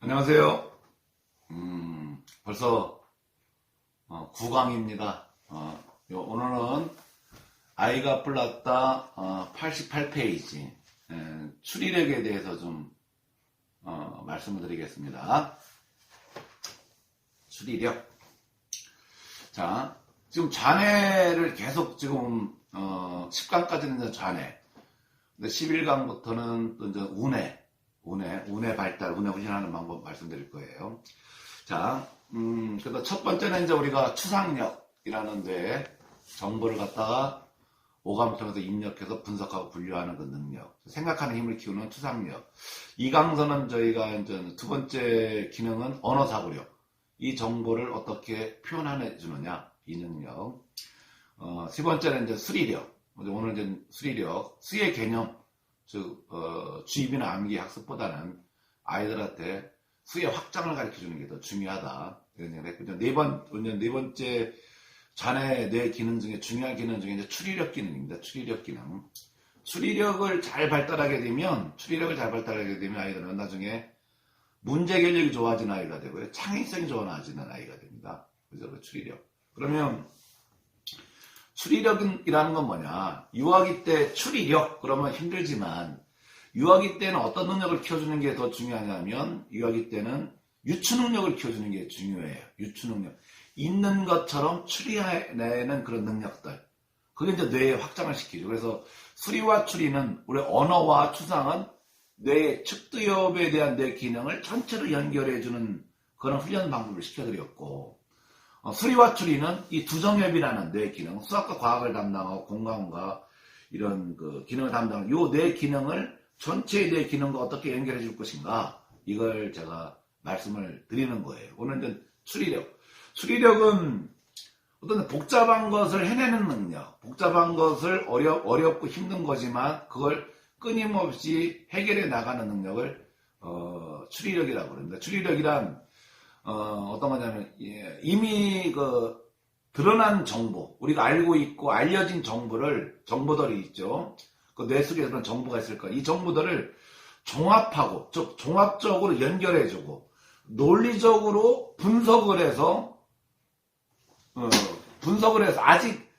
안녕하세요. 벌써 9강입니다. 오늘은 아이가 불렀다 88페이지 추리력에 대해서 좀 말씀을 드리겠습니다. 추리력. 자, 지금 잔해를 계속 지금 10강까지는 잔해. 근데 11강부터는 또 이제 운의 발달, 운의 훈련하는 방법 말씀드릴 거예요. 자, 그래서 첫 번째는 이제 우리가 추상력이라는 데 정보를 갖다가 오감을 통해서 입력해서 분석하고 분류하는 그 능력. 생각하는 힘을 키우는 추상력. 이 강서는 저희가 이제 두 번째 기능은 언어사고력. 이 정보를 어떻게 표현해 주느냐. 이 능력. 세 번째는 이제 수리력. 오늘 이제 수리력. 수의 개념. 즉, 주입이나 암기 학습보다는 아이들한테 수의 확장을 가르쳐 주는 게 더 중요하다. 이런 얘기를 했거든요. 네 번째 잔해 뇌 기능 중에 중요한 기능 중에 이제 추리력 기능입니다. 추리력 기능. 추리력을 잘 발달하게 되면 아이들은 나중에 문제 해결력이 좋아지는 아이가 되고요. 창의성이 좋아지는 아이가 됩니다. 그죠? 추리력. 그러면 추리력이라는 건 뭐냐? 유아기 때 추리력 그러면 힘들지만 유아기 때는 어떤 능력을 키워주는 게 더 중요하냐면 유아기 때는 유추 능력을 키워주는 게 중요해요. 유추 능력. 있는 것처럼 추리해내는 그런 능력들. 그게 이제 뇌에 확장을 시키죠. 그래서 수리와 추리는 우리 언어와 추상은 뇌의 측두엽에 대한 뇌 기능을 전체로 연결해주는 그런 훈련 방법을 시켜드렸고 수리와 추리는 이 두정엽이라는 뇌 기능, 수학과 과학을 담당하고 공간과 이런 그 기능을 담당하는 이 뇌 기능을 전체의 뇌 기능과 어떻게 연결해 줄 것인가 이걸 제가 말씀을 드리는 거예요. 오늘은 추리력. 추리력은 어떤 복잡한 것을 해내는 능력, 복잡한 것을 어렵고 힘든 거지만 그걸 끊임없이 해결해 나가는 능력을 추리력이라고 합니다. 추리력이란 어떤 거냐면 이미 그 드러난 정보, 우리가 알고 있고 알려진 정보들이 있죠. 그 뇌 속에 그런 정보가 있을 거예요. 이 정보들을 종합하고, 즉 종합적으로 연결해주고 논리적으로 분석을 해서 아직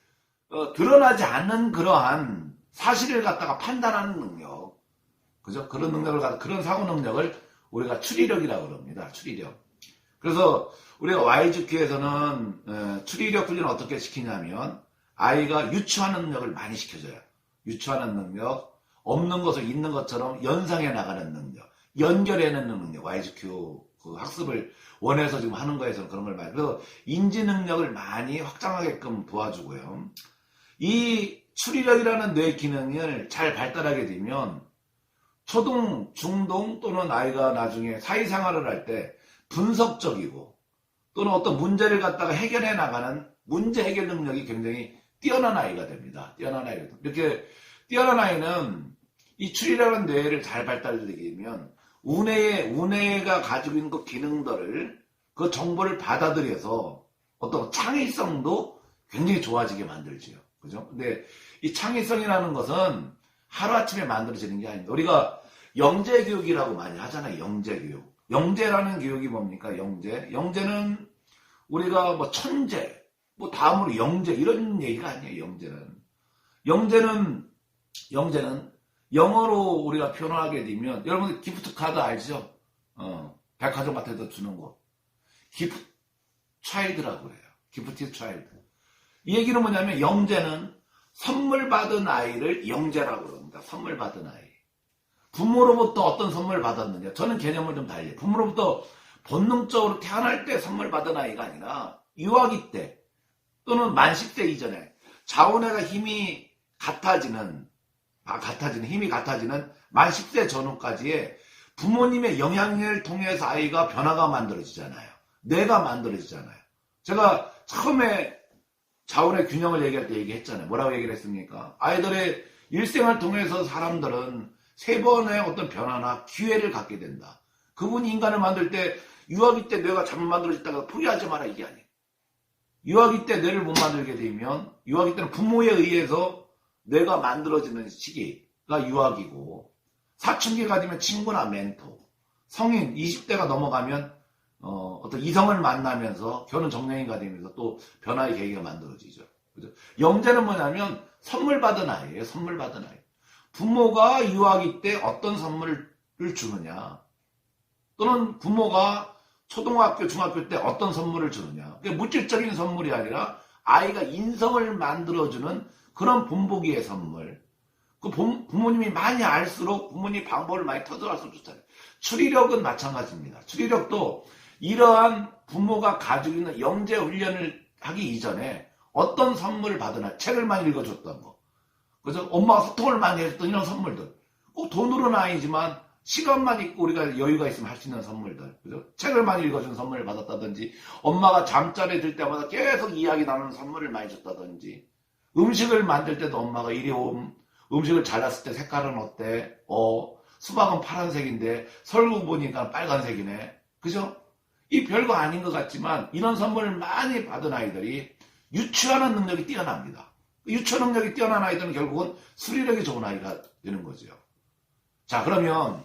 드러나지 않는 그러한 사실을 갖다가 판단하는 능력, 그죠? 그런 능력을 그런 사고 능력을 우리가 추리력이라고 합니다. 추리력. 그래서 우리가 YGQ에서는 추리력 훈련을 어떻게 시키냐면 아이가 유추하는 능력을 많이 시켜줘요. 유추하는 능력, 없는 것을 있는 것처럼 연상해 나가는 능력, 연결해내는 능력, YGQ 그 학습을 원해서 지금 하는 거에서는 그런 걸 많이. 그래서 인지 능력을 많이 확장하게끔 도와주고요. 이 추리력이라는 뇌 기능을 잘 발달하게 되면 초동, 중동 또는 아이가 나중에 사회생활을 할 때 분석적이고 또는 어떤 문제를 갖다가 해결해 나가는 문제 해결 능력이 굉장히 뛰어난 아이가 됩니다. 뛰어난 아이가. 이렇게 뛰어난 아이는 이 추리라는 뇌를 잘 발달되게 되면 운해가 가지고 있는 그 기능들을 그 정보를 받아들여서 어떤 창의성도 굉장히 좋아지게 만들지요. 그죠? 근데 이 창의성이라는 것은 하루아침에 만들어지는 게 아닙니다. 우리가 영재교육이라고 많이 하잖아요. 영재교육. 영재라는 교육이 뭡니까? 영재는 우리가 뭐 천재, 뭐 다음으로 영재 이런 얘기가 아니에요. 영재는 영어로 우리가 표현하게 되면 여러분들 기프트 카드 알죠? 백화점 같은 데서 주는 거. 기프트 차일드라고 해요. 기프트 차일드. 이 얘기는 뭐냐면 영재는 선물 받은 아이를 영재라고 합니다. 선물 받은 아이. 부모로부터 어떤 선물을 받았느냐. 저는 개념을 좀 달리. 부모로부터 본능적으로 태어날 때 선물 받은 아이가 아니라 유아기 때 또는 만 10세 이전에 자원회가 힘이 같아지는 만 10세 전후까지의 부모님의 영향을 통해서 아이가 변화가 만들어지잖아요. 뇌가 만들어지잖아요. 제가 처음에 자원의 균형을 얘기할 때 얘기했잖아요. 뭐라고 얘기를 했습니까? 아이들의 일생을 통해서 사람들은 세 번의 어떤 변화나 기회를 갖게 된다. 그분이 인간을 만들 때 유아기 때 뇌가 잘못 만들어졌다가 포기하지 마라 이게 아니에요. 유아기 때 뇌를 못 만들게 되면 유아기 때는 부모에 의해서 뇌가 만들어지는 시기가 유아기고 사춘기가 되면 친구나 멘토 성인 20대가 넘어가면 어떤 이성을 만나면서 결혼 정년이가 되면서 또 변화의 계기가 만들어지죠. 그죠? 영재는 뭐냐면 선물 받은 아이예요. 선물 받은 아이. 부모가 유아기 때 어떤 선물을 주느냐, 또는 부모가 초등학교, 중학교 때 어떤 선물을 주느냐. 그게 물질적인 선물이 아니라 아이가 인성을 만들어주는 그런 본보기의 선물. 그 부모님이 많이 알수록 부모님 방법을 많이 터득할수록 좋잖아요. 추리력은 마찬가지입니다. 추리력도 이러한 부모가 가지고 있는 영재 훈련을 하기 이전에 어떤 선물을 받으나, 책을 많이 읽어줬던 거, 그래서 엄마가 소통을 많이 해줬던 이런 선물들, 꼭 돈으로는 아니지만 시간만 있고 우리가 여유가 있으면 할 수 있는 선물들, 그죠? 책을 많이 읽어준 선물을 받았다든지, 엄마가 잠자리에 들 때마다 계속 이야기 나누는 선물을 많이 줬다든지, 음식을 만들 때도 엄마가 이리 옴, 음식을 잘랐을 때 색깔은 어때? 수박은 파란색인데 설국 보니까 빨간색이네. 그죠? 이 별거 아닌 것 같지만 이런 선물을 많이 받은 아이들이 유추하는 능력이 뛰어납니다. 유추 능력이 뛰어난 아이들은 결국은 수리력이 좋은 아이가 되는 거죠. 자, 그러면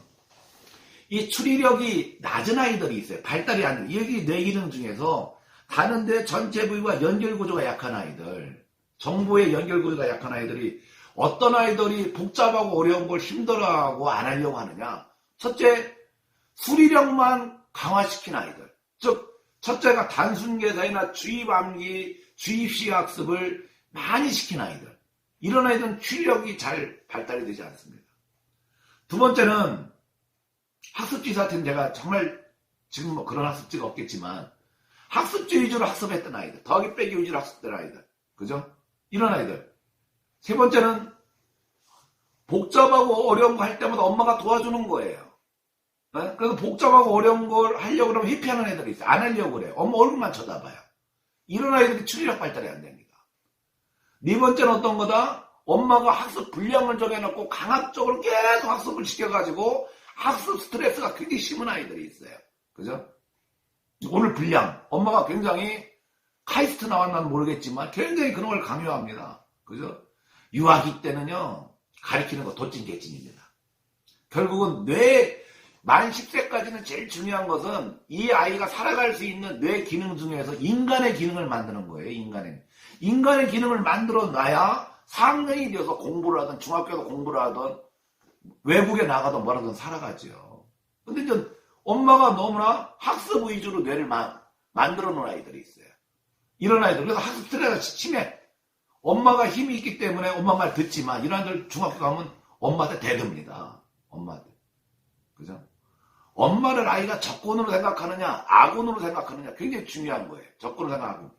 이 추리력이 낮은 아이들이 있어요. 발달이 안 돼. 여기 뇌 기능 중에서 가는데 전체 부위와 연결 구조가 약한 아이들, 정보의 연결 구조가 약한 아이들이, 어떤 아이들이 복잡하고 어려운 걸 힘들어하고 안 하려고 하느냐. 첫째, 수리력만 강화시킨 아이들. 즉, 첫째가 단순 계산이나 주입 암기, 주입식 학습을 많이 시킨 아이들. 이런 아이들은 추리력이 잘 발달이 되지 않습니다. 두 번째는 학습지 사태는 제가 정말 지금 뭐 그런 학습지가 없겠지만 학습지 위주로 학습했던 아이들, 더하기 빼기 위주로 학습했던 아이들, 그죠? 이런 아이들. 세 번째는 복잡하고 어려운 거 할 때마다 엄마가 도와주는 거예요. 네? 그래서 복잡하고 어려운 걸 하려고 그러면 회피하는 애들이 있어요. 안 하려고 그래요. 엄마 얼굴만 쳐다봐요. 이런 아이들이 추리력 발달이 안 됩니다. 네 번째는 어떤 거다? 엄마가 학습 분량을 정해놓고 강압적으로 계속 학습을 시켜가지고 학습 스트레스가 굉장히 심한 아이들이 있어요. 그죠? 오늘 분량. 엄마가 굉장히 카이스트 나왔나는 모르겠지만 굉장히 그런 걸 강요합니다. 그죠? 유아기 때는요, 가리키는 거 도찐개찐입니다. 결국은 만 10세까지는 제일 중요한 것은 이 아이가 살아갈 수 있는 뇌 기능 중에서 인간의 기능을 만드는 거예요. 인간의 기능을 만들어 놔야 4학년이 되어서 공부를 하든 중학교에서 공부를 하든 외국에 나가든 뭐라든 살아가죠. 근데 이제 엄마가 너무나 학습 위주로 뇌를 만들어 놓은 아이들이 있어요. 이런 아이들. 그래서 학습 스트레스가 심해. 엄마가 힘이 있기 때문에 엄마 말 듣지만 이런 아이들 중학교 가면 엄마한테 대듭니다. 엄마한테. 그죠? 엄마를 아이가 적군으로 생각하느냐 악군으로 생각하느냐 굉장히 중요한 거예요. 적군으로 생각하고.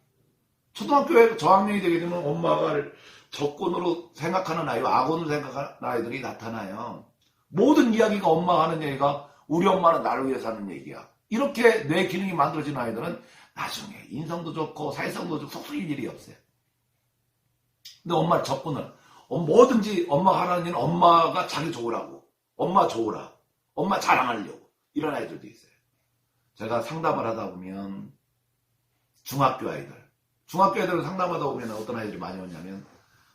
초등학교에 저학년이 되게 되면 엄마를 적군으로 생각하는 아이와 악군으로 생각하는 아이들이 나타나요. 모든 이야기가 엄마가 하는 얘기가 우리 엄마는 나를 위해서 하는 얘기야. 이렇게 뇌 기능이 만들어진 아이들은 나중에 인성도 좋고 사회성도 좋고 속쓰릴 일이 없어요. 근데 엄마를 적군을, 뭐든지 엄마가 하라는 일은 엄마가 자기 좋으라고, 엄마 좋으라, 엄마 자랑하려고, 이런 아이들도 있어요. 제가 상담을 하다 보면 중학교 애들을 상담하다 보면 어떤 아이들이 많이 오냐면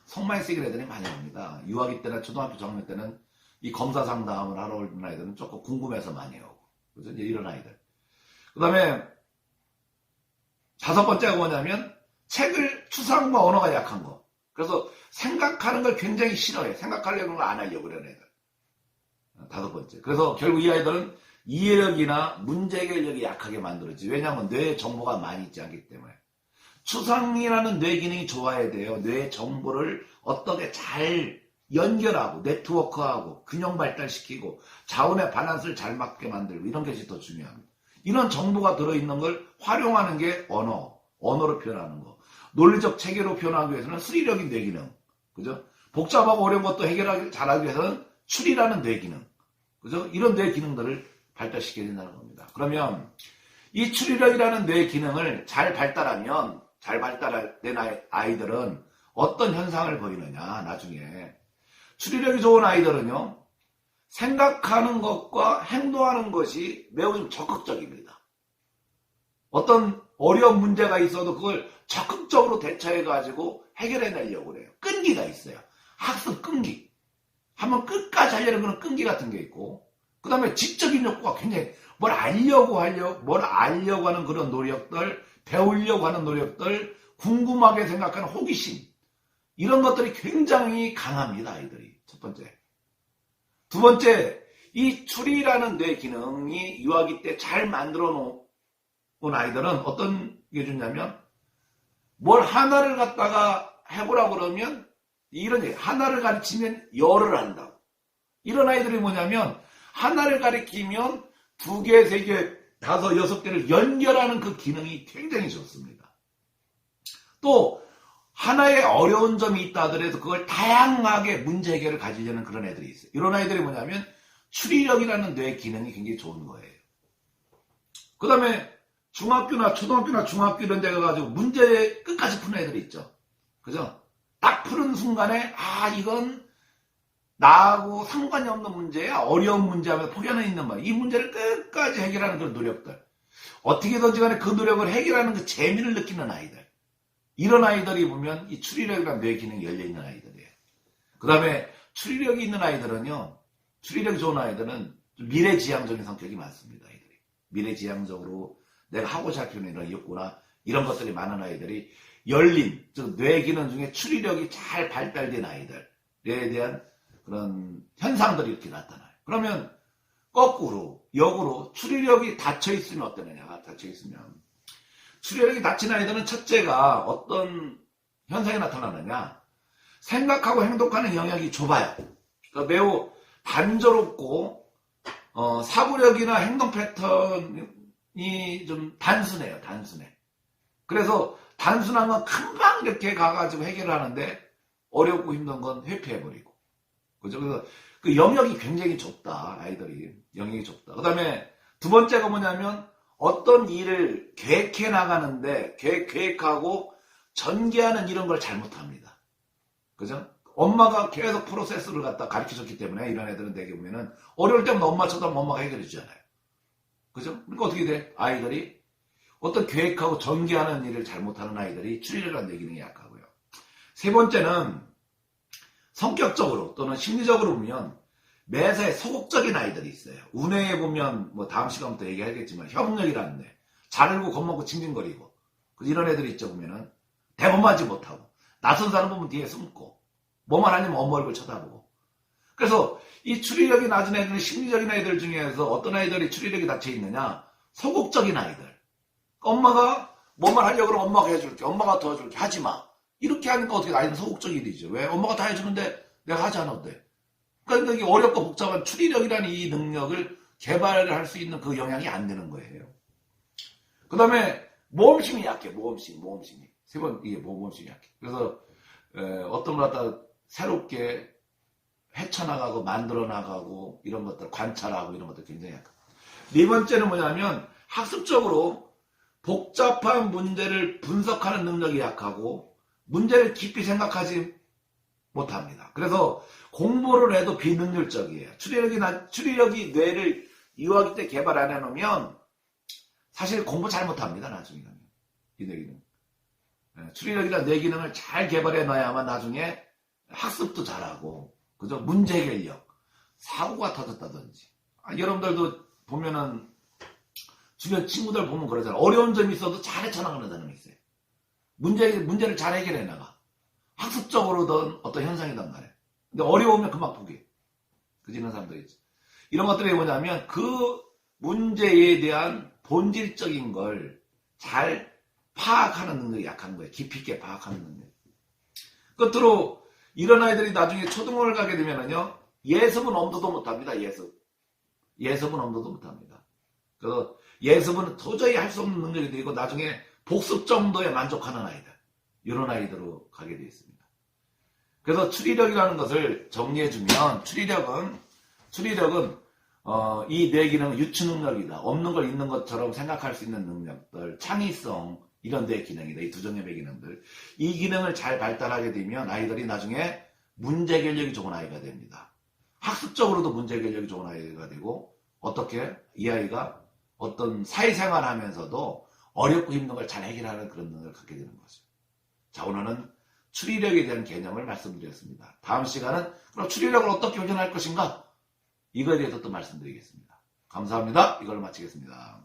성만 쓰기는 애들이 많이 옵니다. 유아기 때나 초등학교 저학년 때는 이 검사 상담을 하러 오는 아이들은 조금 궁금해서 많이 오고, 그래서 이제 이런 아이들. 그 다음에 다섯 번째가 뭐냐면 책을 추상과 언어가 약한 거. 그래서 생각하는 걸 굉장히 싫어해. 생각하려는 걸 안 하려고 그러는 애들. 다섯 번째. 그래서 결국 이 아이들은 이해력이나 문제 해결력이 약하게 만들어지. 왜냐하면 뇌에 정보가 많이 있지 않기 때문에. 추상이라는 뇌 기능이 좋아야 돼요. 뇌 정보를 어떻게 잘 연결하고 네트워크하고 균형 발달시키고 자원의 밸런스를 잘 맞게 만들고 이런 것이 더 중요합니다. 이런 정보가 들어있는 걸 활용하는 게 언어로 표현하는 거. 논리적 체계로 표현하기 위해서는 수리력인 뇌 기능. 그죠? 복잡하고 어려운 것도 해결하기 잘하기 위해서는 추리라는 뇌 기능. 그죠? 이런 뇌 기능들을 발달시켜야 된다는 겁니다. 그러면 이 추리력이라는 뇌 기능을 잘 발달된 아이들은 어떤 현상을 보이느냐, 나중에. 추리력이 좋은 아이들은요, 생각하는 것과 행동하는 것이 매우 좀 적극적입니다. 어떤 어려운 문제가 있어도 그걸 적극적으로 대처해가지고 해결해내려고 해요. 끈기가 있어요. 학습 끈기. 한번 끝까지 하려는 그런 끈기 같은 게 있고, 그 다음에 지적인 욕구가 굉장히 뭘 알려고 하는 그런 노력들, 배우려고 하는 노력들, 궁금하게 생각하는 호기심, 이런 것들이 굉장히 강합니다, 아이들이. 첫 번째. 두 번째, 이 추리라는 뇌 기능이 유아기 때 잘 만들어 놓은 아이들은 어떤 게 좋냐면, 뭘 하나를 갖다가 해보라고 그러면, 이런 얘기, 하나를 가르치면 열을 한다고. 이런 아이들이 뭐냐면, 하나를 가르치면 2개, 3개, 5, 6개를 연결하는 그 기능이 굉장히 좋습니다. 또 하나의 어려운 점이 있다 하더라도 그걸 다양하게 문제 해결을 가지려는 그런 애들이 있어요. 이런 아이들이 뭐냐면 추리력이라는 뇌 기능이 굉장히 좋은 거예요. 그 다음에 중학교나 초등학교나 중학교 이런 데 가가지고 문제 끝까지 푸는 애들이 있죠. 그죠? 딱 푸는 순간에 이건 나하고 상관이 없는 문제야. 어려운 문제 하면서 포기하는 있는 말. 이 문제를 끝까지 해결하는 그런 노력들. 어떻게든지 간에 그 노력을 해결하는 그 재미를 느끼는 아이들. 이런 아이들이 보면 이 추리력이라는 뇌 기능이 열려있는 아이들이에요. 그 다음에 추리력이 있는 아이들은요. 추리력이 좋은 아이들은 좀 미래지향적인 성격이 많습니다. 아이들이. 미래지향적으로 내가 하고자 하는 이런 욕구나 이런 것들이 많은 아이들이 열린, 즉 뇌 기능 중에 추리력이 잘 발달된 아이들에 대한 그런 현상들이 이렇게 나타나요. 그러면 거꾸로, 역으로 추리력이 닫혀있으면 어떠느냐. 닫혀있으면. 추리력이 닫힌 아이들은 첫째가 어떤 현상이 나타나느냐. 생각하고 행동하는 영역이 좁아요. 그러니까 매우 단조롭고 사고력이나 행동 패턴이 좀 단순해요. 단순해. 그래서 단순한 건 금방 이렇게 가가지고 해결을 하는데 어렵고 힘든 건 회피해버리고. 그죠? 그래서 그 영역이 굉장히 좁다. 아이들이. 영역이 좁다. 그 다음에 두 번째가 뭐냐면 어떤 일을 계획해 나가는데 계획하고 전개하는 이런 걸 잘못합니다. 그죠? 엄마가 계속 프로세스를 갖다 가르쳐줬기 때문에 이런 애들은 되게 보면은 어려울 때마다 엄마 쳐다보면 엄마가 해결해 주잖아요. 그죠? 그러니까 어떻게 돼? 아이들이 어떤 계획하고 전개하는 일을 잘못하는 아이들이 추리력이라는 뇌 기능이 약하고요. 세 번째는 성격적으로 또는 심리적으로 보면 매사에 소극적인 아이들이 있어요. 운해에 보면 뭐 다음 시간부터 얘기하겠지만 협력이라는 애. 잘 알고 겁먹고 징징거리고 이런 애들이 있죠. 보면은 대범하지 못하고 낯선 사람 보면 뒤에 숨고 뭐만 하냐면 엄마 얼굴 쳐다보고. 그래서 이 추리력이 낮은 애들, 심리적인 아이들 중에서 어떤 아이들이 추리력이 닫혀 있느냐. 소극적인 아이들. 엄마가 뭐만 하려고 그러면 엄마가 해줄게. 엄마가 도와줄게. 하지마. 이렇게 하니까 어떻게 아이는 소극적이 되죠. 왜? 엄마가 다 해주는데 내가 하지 않아도 돼. 그러니까 이게 어렵고 복잡한 추리력이라는 이 능력을 개발할 수 있는 그 영향이 안 되는 거예요. 그 다음에 모험심이 약해. 모험심이. 세 번 이게 모험심이 약해. 그래서 어떤 걸 갖다 새롭게 헤쳐나가고 만들어나가고 이런 것들 관찰하고 이런 것들 굉장히 약해. 네 번째는 뭐냐면 학습적으로 복잡한 문제를 분석하는 능력이 약하고 문제를 깊이 생각하지 못합니다. 그래서 공부를 해도 비능률적이에요. 추리력이 뇌를 유아기 때 개발 안 해놓으면 사실 공부 잘 못합니다. 나중에는. 이 뇌기능. 추리력이나 뇌기능을 잘 개발해 놔야만 나중에 학습도 잘하고, 그죠? 문제 해결력, 사고가 터졌다든지. 여러분들도 보면은 주변 친구들 보면 그러잖아요. 어려운 점이 있어도 잘 헤쳐나가는 사람이 있어요. 문제를 잘 해결해 나가. 학습적으로든 어떤 현상이든 간에. 근데 어려우면 금방 포기해. 그지는 사람도 있지. 이런 것들이 뭐냐면 그 문제에 대한 본질적인 걸 잘 파악하는 능력이 약한 거예요. 깊이 있게 파악하는 능력. 끝으로 이런 아이들이 나중에 초등학을 가게 되면은요, 예습은 엄두도 못합니다. 예습은 엄두도 못합니다. 그래서 예습은 도저히 할 수 없는 능력이 되고 나중에 복습 정도에 만족하는 아이들. 이런 아이들로 가게 되어 있습니다. 그래서 추리력이라는 것을 정리해주면 추리력은 이 뇌 기능은 유추 능력이다. 없는 걸 있는 것처럼 생각할 수 있는 능력들, 창의성 이런 뇌 기능이다. 이 두 종의 기능들. 이 기능을 잘 발달하게 되면 아이들이 나중에 문제 해결력이 좋은 아이가 됩니다. 학습적으로도 문제 해결력이 좋은 아이가 되고 어떻게 이 아이가 어떤 사회생활 하면서도 어렵고 힘든 걸 잘 해결하는 그런 능력을 갖게 되는 거죠. 자, 오늘은 추리력에 대한 개념을 말씀드렸습니다. 다음 시간은 그럼 추리력을 어떻게 훈련할 것인가? 이거에 대해서 또 말씀드리겠습니다. 감사합니다. 이걸로 마치겠습니다.